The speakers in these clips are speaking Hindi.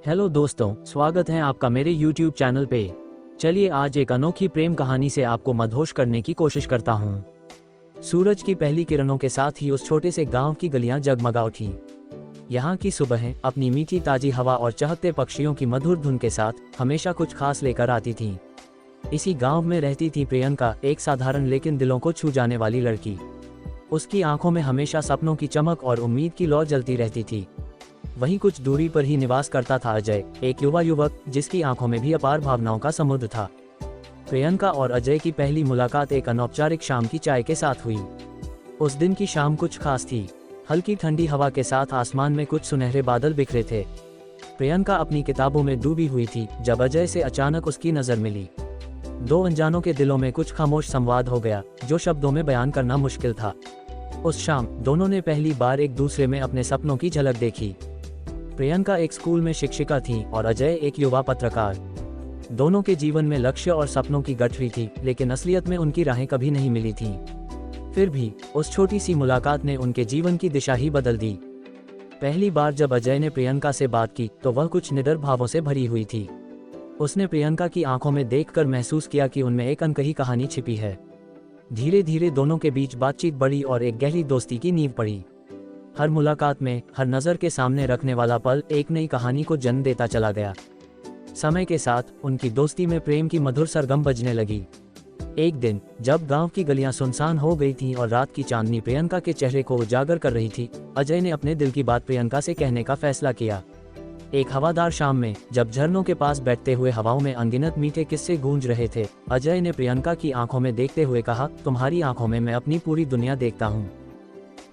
हेलो दोस्तों, स्वागत है आपका मेरे YouTube चैनल पे। चलिए आज एक अनोखी प्रेम कहानी से आपको मदहोश करने की कोशिश करता हूँ। सूरज की पहली किरणों के साथ ही उस छोटे से गांव की गलियां जगमगा उठी। यहाँ की सुबहें अपनी मीठी ताजी हवा और चहकते पक्षियों की मधुर धुन के साथ हमेशा कुछ खास लेकर आती थीं। इसी गांव में रहती थी प्रियंका, एक साधारण लेकिन दिलों को छू जाने वाली लड़की। उसकी आंखों में हमेशा सपनों की चमक और उम्मीद की लौ जलती रहती थी। वहीं कुछ दूरी पर ही निवास करता था अजय, एक युवा युवक जिसकी आंखों में भी अपार भावनाओं का समुद्र था। प्रियंका और अजय की पहली मुलाकात एक अनौपचारिक शाम की चाय के साथ हुई। उस दिन की शाम कुछ खास थी। हल्की ठंडी हवा के साथ आसमान में कुछ सुनहरे बादल बिखरे थे। प्रियंका अपनी किताबों में डूबी हुई थी जब अजय से अचानक उसकी नजर मिली। दो अनजानों के दिलों में कुछ खामोश संवाद हो गया जो शब्दों में बयान करना मुश्किल था। उस शाम दोनों ने पहली बार एक दूसरे में अपने सपनों की झलक देखी। प्रियंका एक स्कूल में शिक्षिका थी और अजय एक युवा पत्रकार। दोनों के जीवन में लक्ष्य और सपनों की गठरी थी, लेकिन असलियत में उनकी राहें कभी नहीं मिली थीं। फिर भी उस छोटी सी मुलाकात ने उनके जीवन की दिशा ही बदल दी। पहली बार जब अजय ने प्रियंका से बात की तो वह कुछ निडर भावों से भरी हुई थी। उसने प्रियंका की आंखों में देखकर महसूस किया कि उनमें एक अनकही कहानी छिपी है। धीरे धीरे दोनों के बीच बातचीत बढ़ी और एक गहरी दोस्ती की नींव पड़ी। हर मुलाकात में हर नज़र के सामने रखने वाला पल एक नई कहानी को जन्म देता चला गया। समय के साथ उनकी दोस्ती में प्रेम की मधुर सरगम बजने लगी। एक दिन जब गांव की गलियां सुनसान हो गई थीं और रात की चांदनी प्रियंका के चेहरे को उजागर कर रही थी, अजय ने अपने दिल की बात प्रियंका से कहने का फैसला किया। एक हवादार शाम में जब झरनों के पास बैठते हुए हवाओं में अनगिनत मीठे किस्से गूंज रहे थे, अजय ने प्रियंका की आंखों में देखते हुए कहा, तुम्हारी आंखों में मैं अपनी पूरी दुनिया देखता हूँ।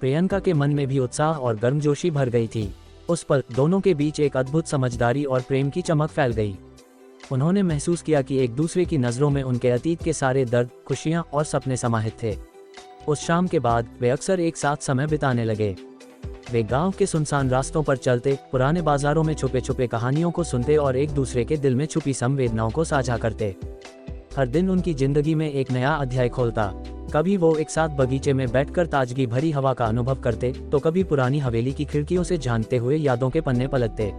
प्रियंका के मन में भी उत्साह और गर्मजोशी भर गई थी। उस पल दोनों के बीच एक अद्भुत समझदारी और प्रेम की चमक फैल गई। उन्होंने महसूस किया कि एक दूसरे की नज़रों में उनके अतीत के सारे दर्द, खुशियां और सपने समाहित थे। उस शाम के बाद वे अक्सर एक साथ समय बिताने लगे। वे गांव के सुनसान रास्तों पर चलते, पुराने बाजारों में छुपे छुपे कहानियों को सुनते और एक दूसरे के दिल में छुपी संवेदनाओं को साझा करते। हर दिन उनकी जिंदगी में एक नया अध्याय खोलता। कभी वो एक साथ बगीचे में बैठकर ताजगी भरी हवा का अनुभव करते, तो कभी पुरानी हवेली की खिड़कियों से झांकते हुए यादों के पन्ने पलटते।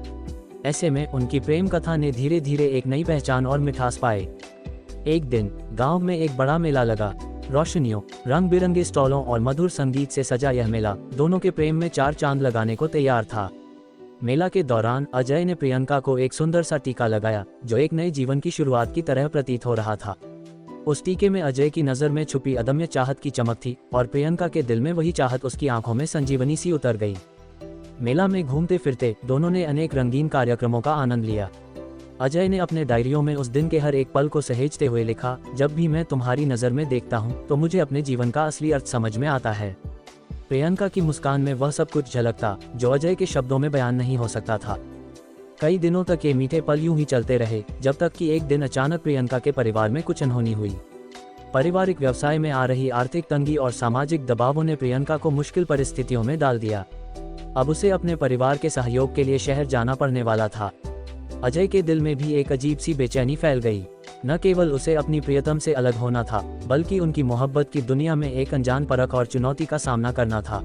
ऐसे में उनकी प्रेम कथा ने धीरे धीरे एक नई पहचान और मिठास पाए। एक दिन गांव में एक बड़ा मेला लगा। रोशनियों, रंग बिरंगे स्टॉलों और मधुर संगीत से सजा यह मेला दोनों के प्रेम में चार चांद लगाने को तैयार था। मेला के दौरान अजय ने प्रियंका को एक सुंदर सा टीका लगाया जो एक नए जीवन की शुरुआत की तरह प्रतीत हो रहा था। उस टीके में अजय की नज़र में छुपी अदम्य चाहत की चमक थी और प्रियंका के दिल में वही चाहत उसकी आंखों में संजीवनी सी उतर गई। मेला में घूमते फिरते दोनों ने अनेक रंगीन कार्यक्रमों का आनंद लिया। अजय ने अपने डायरियों में उस दिन के हर एक पल को सहेजते हुए लिखा, जब भी मैं तुम्हारी नज़र में देखता हूँ तो मुझे अपने जीवन का असली अर्थ समझ में आता है। प्रियंका की मुस्कान में वह सब कुछ झलकता जो अजय के शब्दों में बयान नहीं हो सकता था। कई दिनों तक ये मीठे पल यूं ही चलते रहे, जब तक कि एक दिन अचानक प्रियंका के परिवार में कुछ अनहोनी हुई। पारिवारिक व्यवसाय में आ रही आर्थिक तंगी और सामाजिक दबावों ने प्रियंका को मुश्किल परिस्थितियों में डाल दिया। अब उसे अपने परिवार के सहयोग के लिए शहर जाना पड़ने वाला था। अजय के दिल में भी एक अजीब सी बेचैनी फैल गई। न केवल उसे अपनी प्रियतम से अलग होना था, बल्कि उनकी मोहब्बत की दुनिया में एक अनजान परख और चुनौती का सामना करना था।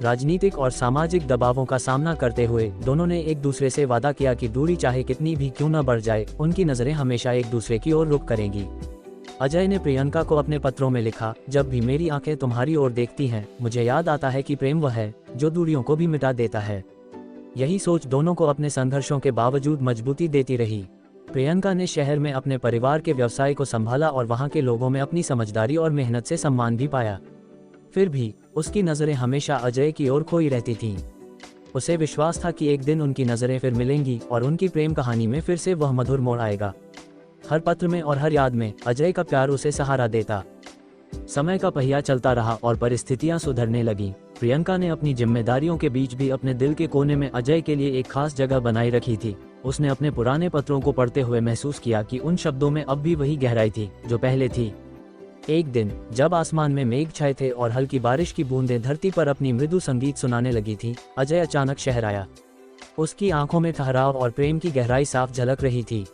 राजनीतिक और सामाजिक दबावों का सामना करते हुए दोनों ने एक दूसरे से वादा किया कि दूरी चाहे कितनी भी क्यों न बढ़ जाए, उनकी नज़रें हमेशा एक दूसरे की ओर रुख करेंगी। अजय ने प्रियंका को अपने पत्रों में लिखा, जब भी मेरी आंखें तुम्हारी ओर देखती हैं, मुझे याद आता है कि प्रेम वह है जो दूरियों को भी मिटा देता है। यही सोच दोनों को अपने संघर्षों के बावजूद मजबूती देती रही। प्रियंका ने शहर में अपने परिवार के व्यवसाय को संभाला और वहाँ के लोगों में अपनी समझदारी और मेहनत से सम्मान भी पाया। फिर भी उसकी नज़रें हमेशा अजय की ओर खोई रहती थीं। उसे विश्वास था कि एक दिन उनकी नज़रें फिर मिलेंगी और उनकी प्रेम कहानी में फिर से वह मधुर मोड़ आएगा। हर पत्र में और हर याद में अजय का प्यार उसे सहारा देता। समय का पहिया चलता रहा और परिस्थितियां सुधरने लगीं। प्रियंका ने अपनी जिम्मेदारियों के बीच भी अपने दिल के कोने में अजय के लिए एक खास जगह बनाई रखी थी। उसने अपने पुराने पत्रों को पढ़ते हुए महसूस किया कि उन शब्दों में अब भी वही गहराई थी जो पहले थी। एक दिन जब आसमान में मेघ छाए थे और हल्की बारिश की बूंदें धरती पर अपनी मृदु संगीत सुनाने लगी थी, अजय अचानक शहर आया। उसकी आंखों में ठहराव और प्रेम की गहराई साफ झलक रही थी।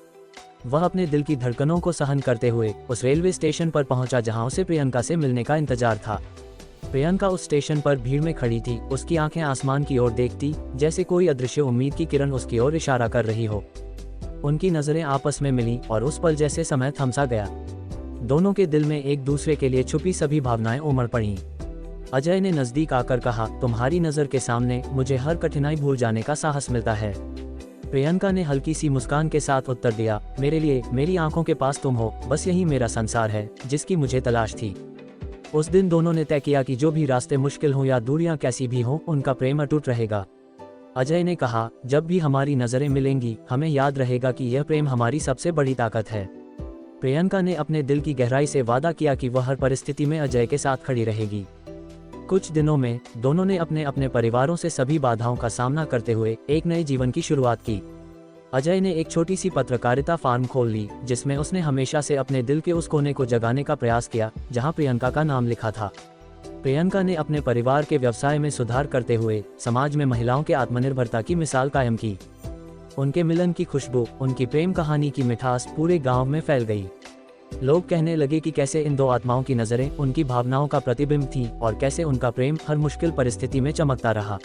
वह अपने दिल की धड़कनों को सहन करते हुए उस रेलवे स्टेशन पर पहुंचा जहां उसे प्रियंका से मिलने का इंतजार था। प्रियंका उस स्टेशन पर भीड़ में खड़ी थी, उसकी आंखें आसमान की ओर देखती, जैसे कोई अदृश्य उम्मीद की किरण उसकी ओर इशारा कर रही हो। उनकी नजरें आपस में मिली और उस पल जैसे समय थमसा गया। दोनों के दिल में एक दूसरे के लिए छुपी सभी भावनाएं उमड़ पड़ीं। अजय ने नजदीक आकर कहा, तुम्हारी नजर के सामने मुझे हर कठिनाई भूल जाने का साहस मिलता है। प्रियंका ने हल्की सी मुस्कान के साथ उत्तर दिया, मेरे लिए मेरी आंखों के पास तुम हो, बस यही मेरा संसार है जिसकी मुझे तलाश थी। उस दिन दोनों ने तय किया कि जो भी रास्ते मुश्किल हो या दूरियां कैसी भी हो, उनका प्रेम अटूट रहेगा। अजय ने कहा, जब भी हमारी नजरें मिलेंगी हमें याद रहेगा कि यह प्रेम हमारी सबसे बड़ी ताकत है। प्रियंका ने अपने दिल की गहराई से वादा किया कि वह हर परिस्थिति में अजय के साथ खड़ी रहेगी। कुछ दिनों में दोनों ने अपने अपने परिवारों से सभी बाधाओं का सामना करते हुए एक नए जीवन की शुरुआत की। अजय ने एक छोटी सी पत्रकारिता फार्म खोल ली, जिसमें उसने हमेशा से अपने दिल के उस कोने को जगाने का प्रयास किया जहां प्रियंका का नाम लिखा था। प्रियंका ने अपने परिवार के व्यवसाय में सुधार करते हुए समाज में महिलाओं के आत्मनिर्भरता की मिसाल कायम की। उनके मिलन की खुशबू, उनकी प्रेम कहानी की मिठास पूरे गांव में फैल गई। लोग कहने लगे कि कैसे इन दो आत्माओं की नजरें उनकी भावनाओं का प्रतिबिंब थीं और कैसे उनका प्रेम हर मुश्किल परिस्थिति में चमकता रहा।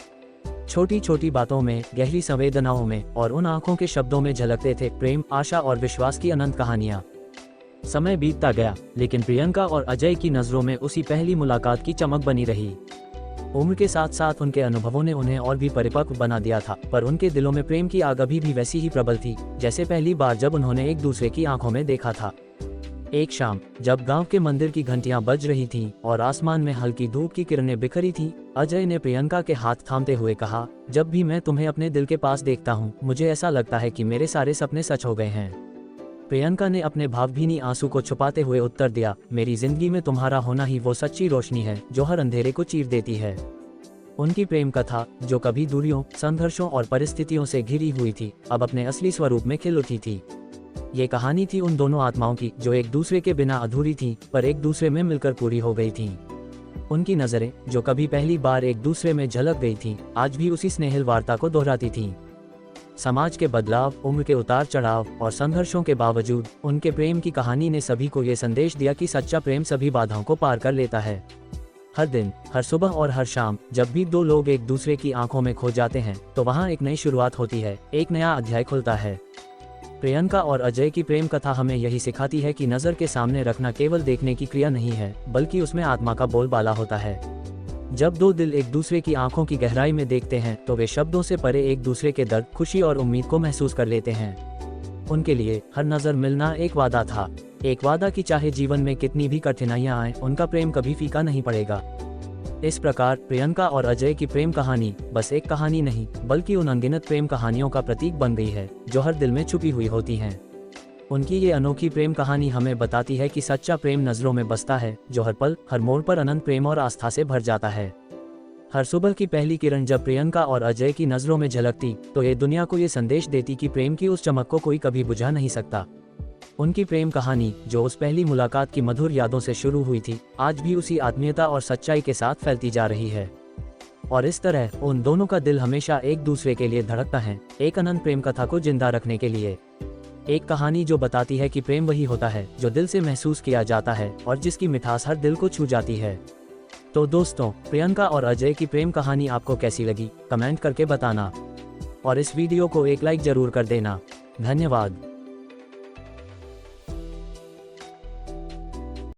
छोटी छोटी बातों में, गहरी संवेदनाओं में और उन आंखों के शब्दों में झलकते थे प्रेम, आशा और विश्वास की अनंत कहानियां। समय बीतता गया, लेकिन प्रियंका और अजय की नजरों में उसी पहली मुलाकात की चमक बनी रही। उम्र के साथ साथ उनके अनुभवों ने उन्हें और भी परिपक्व बना दिया था, पर उनके दिलों में प्रेम की आग अभी भी वैसी ही प्रबल थी जैसे पहली बार जब उन्होंने एक दूसरे की आंखों में देखा था। एक शाम जब गांव के मंदिर की घंटियां बज रही थीं और आसमान में हल्की धूप की किरणें बिखरी थीं, अजय ने प्रियंका के हाथ थामते हुए कहा, जब भी मैं तुम्हें अपने दिल के पास देखता हूं, मुझे ऐसा लगता है कि मेरे सारे सपने सच हो गए हैं। प्रियंका ने अपने भावभीनी आंसू को छुपाते हुए उत्तर दिया, मेरी जिंदगी में तुम्हारा होना ही वो सच्ची रोशनी है जो हर अंधेरे को चीर देती है। उनकी प्रेम कथा, जो कभी दूरियों, संघर्षों और परिस्थितियों से घिरी हुई थी, अब अपने असली स्वरूप में खिल उठी थी। ये कहानी थी उन दोनों आत्माओं की जो एक दूसरे के बिना अधूरी थीं, पर एक दूसरे में मिलकर पूरी हो गई थीं। उनकी नजरें, जो कभी पहली बार एक दूसरे में झलक गई थीं, आज भी उसी स्नेहिल वार्ता को दोहराती थीं। समाज के बदलाव, उम्र के उतार चढ़ाव और संघर्षों के बावजूद उनके प्रेम की कहानी ने सभी को ये संदेश दिया कि सच्चा प्रेम सभी बाधाओं को पार कर लेता है। हर दिन, हर सुबह और हर शाम जब भी दो लोग एक दूसरे की आंखों में खो जाते हैं, तो वहाँ एक नई शुरुआत होती है, एक नया अध्याय खुलता है। प्रियंका और अजय की प्रेम कथा हमें यही सिखाती है कि नजर के सामने रखना केवल देखने की क्रिया नहीं है, बल्कि उसमें आत्मा का बोलबाला होता है। जब दो दिल एक दूसरे की आंखों की गहराई में देखते हैं, तो वे शब्दों से परे एक दूसरे के दर्द, खुशी और उम्मीद को महसूस कर लेते हैं। उनके लिए हर नजर मिलना एक वादा था, एक वादा कि चाहे जीवन में कितनी भी कठिनाइयां आए, उनका प्रेम कभी फीका नहीं पड़ेगा। इस प्रकार प्रियंका और अजय की प्रेम कहानी बस एक कहानी नहीं, बल्कि उन अनगिनत प्रेम कहानियों का प्रतीक बन गई है जो हर दिल में छुपी हुई होती हैं। उनकी ये अनोखी प्रेम कहानी हमें बताती है कि सच्चा प्रेम नजरों में बसता है, जो हर पल, हर मोड़ पर अनंत प्रेम और आस्था से भर जाता है। हर सुबह की पहली किरण जब प्रियंका और अजय की नजरों में झलकती, तो ये दुनिया को ये संदेश देती कि प्रेम की उस चमक को कोई कभी बुझा नहीं सकता। उनकी प्रेम कहानी, जो उस पहली मुलाकात की मधुर यादों से शुरू हुई थी, आज भी उसी आत्मीयता और सच्चाई के साथ फैलती जा रही है। और इस तरह उन दोनों का दिल हमेशा एक दूसरे के लिए धड़कता है, एक अनंत प्रेम कथा को जिंदा रखने के लिए। एक कहानी जो बताती है कि प्रेम वही होता है जो दिल से महसूस किया जाता है और जिसकी मिठास हर दिल को छू जाती है। तो दोस्तों, प्रियंका और अजय की प्रेम कहानी आपको कैसी लगी, कमेंट करके बताना और इस वीडियो को एक लाइक जरूर कर देना। धन्यवाद।